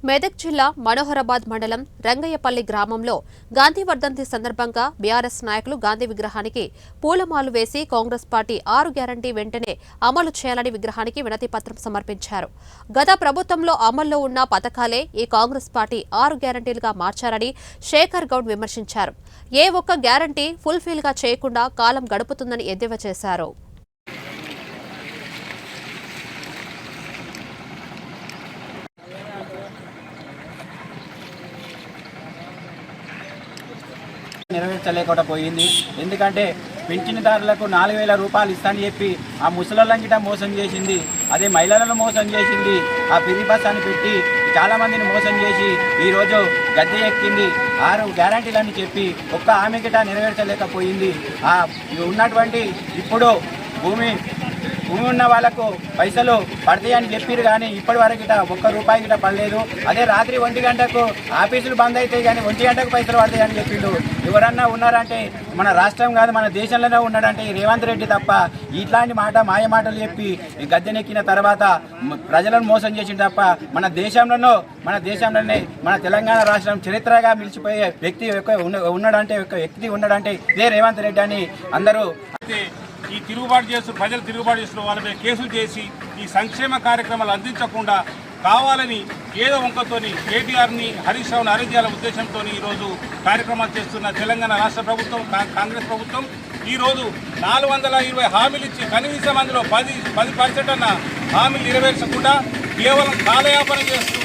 మెదక్ జిల్లా మనోహరాబాద్ మండలం రంగయ్యపల్లి గ్రామంలో గాంధీ వర్ధంతి సందర్భంగా బీఆర్ఎస్ నాయకులు గాంధీ విగ్రహానికి పూలమాలు వేసి కాంగ్రెస్ పార్టీ 6 గ్యారంటీ వెంటనే అమలు చేయాలని విగ్రహానికి వినతి పత్రం సమర్పించారు. గత ప్రభుత్వంలో అమల్లో ఉన్న పథకాలే ఈ కాంగ్రెస్ పార్టీ 6 గ్యారంటీలుగా మార్చారని శేఖర్ గౌడ్ విమర్శించారు. ఏ ఒక్క గ్యారంటీ ఫుల్ఫిల్ గా చేయకుండా కాలం గడుపుతుందని ఎద్దేవా చేశారు. నెరవేర్చలేకపోయింది. ఎందుకంటే పింఛన్దారులకు 4,000 రూపాయలు ఇస్తానని చెప్పి ఆ ముసలోళ్ళని గిట్ట మోసం చేసింది. అదే మహిళలను మోసం చేసింది. ఆ పిరి బస్ అని పెట్టి చాలామందిని మోసం చేసి ఈరోజు గద్దె ఎక్కింది. 6 గ్యారంటీలని చెప్పి ఒక్క ఆమె గిట్ట నెరవేర్చలేకపోయింది. ఉన్నటువంటి ఇప్పుడు భూమి ఉన్న వాళ్ళకు పైసలు పడతాయని చెప్పారు, కానీ ఇప్పటి వరకు గిట ₹1 గిట పడలేదు. అదే రాత్రి 1 గంటకు ఆఫీసులు బంద్ అవుతాయి కానీ 1 గంటకు పైసలు పడతాయని చెప్పిండు. ఎవరన్నా ఉన్నారంటే మన రాష్ట్రం కాదు మన దేశంలోనే ఉన్నాడంటే రేవంత్ రెడ్డి తప్ప. ఇట్లాంటి మాయ మాటలు చెప్పి గద్దెనెక్కిన తర్వాత ప్రజలను మోసం చేసిండు తప్ప మన దేశంలోనే మన తెలంగాణ రాష్ట్రం చరిత్రగా నిలిచిపోయే వ్యక్తి ఉన్నాడంటే ఇదే రేవంత్ రెడ్డి అని అందరూ ఈ ప్రజలు తిరుగుబాటు చేస్తున్న వాళ్ళపై కేసులు చేసి ఈ సంక్షేమ కార్యక్రమాలు అందించకుండా కావాలని ఏదో వంకతోని కేటీఆర్ని హరీష్ రావుని అరెస్ట్ చేయాలనే ఉద్దేశంతో ఈరోజు కార్యక్రమాలు చేస్తున్న తెలంగాణ రాష్ట్ర ప్రభుత్వం కాంగ్రెస్ ప్రభుత్వం ఈరోజు 420 హామీలు ఇచ్చి కనీసం అందులో 10% అన్న హామీలు నెరవేర్చకుండా కేవలం కాలయాపన చేస్తూ